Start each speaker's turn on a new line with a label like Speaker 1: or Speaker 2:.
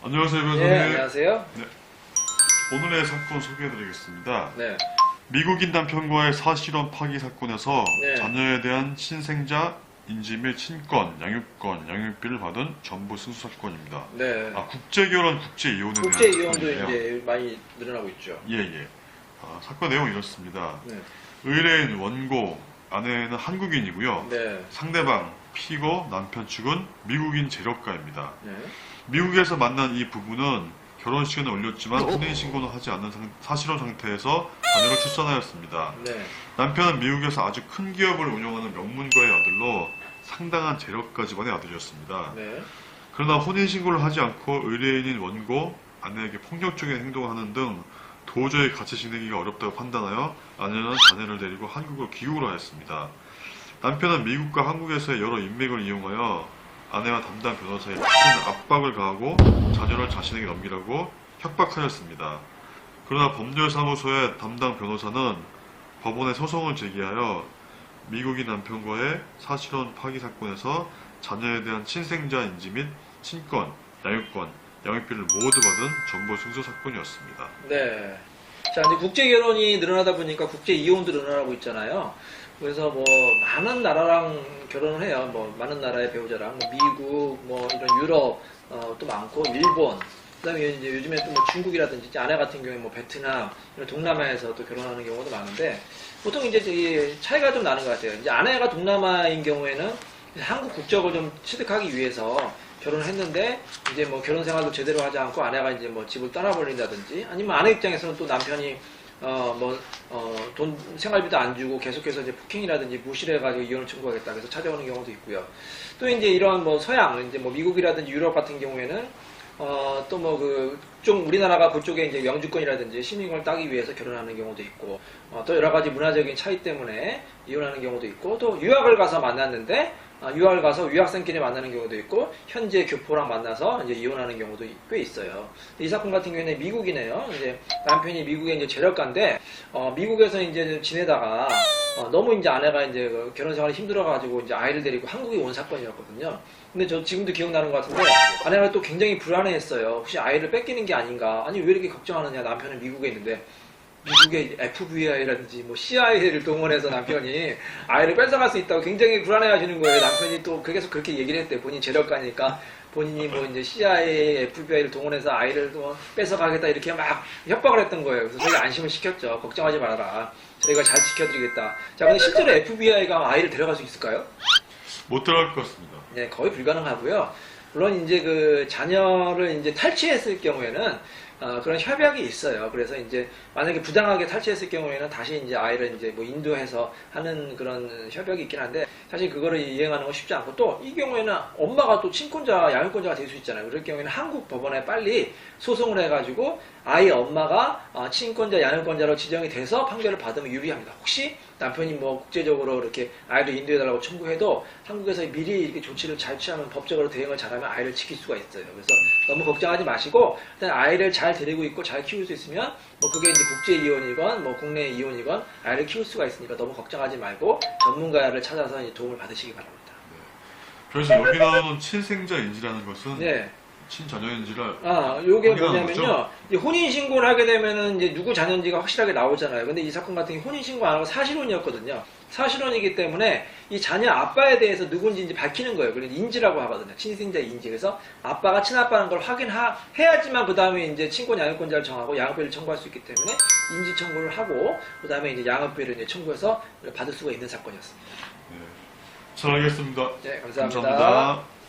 Speaker 1: 안녕하세요, 변호사님.
Speaker 2: 네, 안녕하세요.
Speaker 1: 네. 오늘의 사건 소개해드리겠습니다.
Speaker 2: 네.
Speaker 1: 미국인 남편과의 사실혼 파기 사건에서
Speaker 2: 네.
Speaker 1: 자녀에 대한 친생자 인지 및 친권, 양육권, 양육비를 받은 전부 승소 사건입니다.
Speaker 2: 네.
Speaker 1: 국제결혼, 국제이혼에 대한
Speaker 2: 국제이혼도
Speaker 1: 사건인데요.
Speaker 2: 이제 많이 늘어나고 있죠.
Speaker 1: 예. 사건 내용은 이렇습니다.
Speaker 2: 네.
Speaker 1: 의뢰인 원고, 아내는 한국인이고요.
Speaker 2: 네.
Speaker 1: 상대방, 피고, 남편 측은 미국인 재력가입니다.
Speaker 2: 네.
Speaker 1: 미국에서 만난 이 부부는 결혼식은 올렸지만 혼인신고는 하지 않는 사실혼 상태에서 자녀를 출산하였습니다.
Speaker 2: 네.
Speaker 1: 남편은 미국에서 아주 큰 기업을 운영하는 명문가의 아들로 상당한 재력가 집안의 아들이었습니다.
Speaker 2: 네.
Speaker 1: 그러나 혼인신고를 하지 않고 의뢰인인 원고, 아내에게 폭력적인 행동을 하는 등 도저히 같이 지내기가 어렵다고 판단하여 아내는 자녀를 데리고 한국으로 귀국을 하였습니다. 남편은 미국과 한국에서의 여러 인맥을 이용하여 아내와 담당 변호사에 큰 압박을 가하고 자녀를 자신에게 넘기라고 협박하였습니다. 그러나 법률사무소의 담당 변호사는 법원에 소송을 제기하여 미국인 남편과의 사실혼 파기 사건에서 자녀에 대한 친생자 인지 및 친권, 양육권, 양육비를 모두 받은 전부 승소 사건이었습니다.
Speaker 2: 네. 자, 이제 국제 결혼이 늘어나다 보니까 국제 이혼도 늘어나고 있잖아요. 그래서 뭐 많은 나라랑 결혼을 해요. 뭐 많은 나라의 배우자랑 뭐 미국, 뭐 이런 유럽 또 많고 일본. 그다음에 이제 요즘에 또 뭐 중국이라든지 아내 같은 경우에 뭐 베트남 이런 동남아에서 또 결혼하는 경우도 많은데 보통 이제 이 차이가 좀 나는 것 같아요. 이제 아내가 동남아인 경우에는 한국 국적을 좀 취득하기 위해서 결혼을 했는데 이제 뭐 결혼 생활도 제대로 하지 않고 아내가 이제 뭐 집을 떠나버린다든지 아니면 아내 입장에서는 또 남편이 돈 생활비도 안 주고 계속해서 이제 폭행이라든지 무시를 해가지고 이혼을 청구하겠다 그래서 찾아오는 경우도 있고요. 또 이제 이런 뭐 서양 이제 뭐 미국이라든지 유럽 같은 경우에는 또 뭐 좀 우리나라가 그쪽에 이제 영주권이라든지 시민권을 따기 위해서 결혼하는 경우도 있고 또 여러 가지 문화적인 차이 때문에 이혼하는 경우도 있고 또 유학을 가서 만났는데 유학을 가서 유학생끼리 만나는 경우도 있고 현재 교포랑 만나서 이제 이혼하는 경우도 꽤 있어요. 이 사건 같은 경우에는 미국이네요. 이제 남편이 미국에 이제 재력가인데 미국에서 이제 지내다가 너무 이제 아내가 이제 결혼 생활이 힘들어가지고 이제 아이를 데리고 한국에 온 사건이었거든요. 근데 저 지금도 기억나는 것 같은데 아내가 또 굉장히 불안해했어요. 혹시 아이를 뺏기는 게 아닌가? 아니 왜 이렇게 걱정하느냐? 남편은 미국에 있는데. 미국의 FBI라든지 뭐 CIA를 동원해서 남편이 아이를 뺏어갈 수 있다고 굉장히 불안해하시는 거예요. 남편이 또 계속 그렇게 얘기를 했대요. 본인 재력가니까 본인이 뭐 이제 CIA, FBI를 동원해서 아이를 또 뺏어가겠다 이렇게 막 협박을 했던 거예요. 그래서 저희가 안심을 시켰죠. 걱정하지 말아라. 저희가 잘 지켜드리겠다. 자, 근데 실제로 FBI가 아이를 데려갈 수 있을까요?
Speaker 1: 못 들어갈 것 같습니다.
Speaker 2: 네, 거의 불가능하고요. 물론 이제 그 자녀를 이제 탈취했을 경우에는 그런 협약이 있어요. 그래서 이제 만약에 부당하게 탈취했을 경우에는 다시 이제 아이를 이제 뭐 인도해서 하는 그런 협약이 있긴 한데 사실 그거를 이행하는 건 쉽지 않고 또 이 경우에는 엄마가 또 친권자, 양육권자가 될 수 있잖아요. 그럴 경우에는 한국 법원에 빨리 소송을 해가지고 아이 엄마가 친권자, 양육권자로 지정이 돼서 판결을 받으면 유리합니다. 혹시 남편이 뭐 국제적으로 이렇게 아이를 인도해달라고 청구해도 한국에서 미리 이렇게 조치를 잘 취하면 법적으로 대응을 잘하면 아이를 지킬 수가 있어요. 그래서 너무 걱정하지 마시고 일단 아이를 잘 데리고 있고 잘 키울 수 있으면 뭐 그게 이제 국제 이혼이건 뭐 국내 이혼이건 아이를 키울 수가 있으니까 너무 걱정하지 말고 전문가를 찾아서 이제 도움을 받으시기 바랍니다.
Speaker 1: 그래서 여기 나오는 친생자 인지라는 것은
Speaker 2: 네.
Speaker 1: 친자녀인지를
Speaker 2: 요게
Speaker 1: 확인하는
Speaker 2: 뭐냐면요.
Speaker 1: 거죠?
Speaker 2: 이제 혼인신고를 하게 되면은 이제 누구 자녀인지가 확실하게 나오잖아요. 근데 이 사건 같은 경우 혼인신고 안 하고 사실혼이었거든요. 사실혼이기 때문에 이 자녀 아빠에 대해서 누군지 이제 밝히는 거예요. 그래서 인지라고 하거든요. 친생자 인지. 그래서 아빠가 친아빠라는 걸 확인해야지만 그 다음에 이제 친권 양육권자를 정하고 양육비를 청구할 수 있기 때문에 인지 청구를 하고 그 다음에 이제 양육비를 이제 청구해서 받을 수가 있는 사건이었습니다.
Speaker 1: 네. 잘 알겠습니다.
Speaker 2: 네, 감사합니다.
Speaker 1: 감사합니다.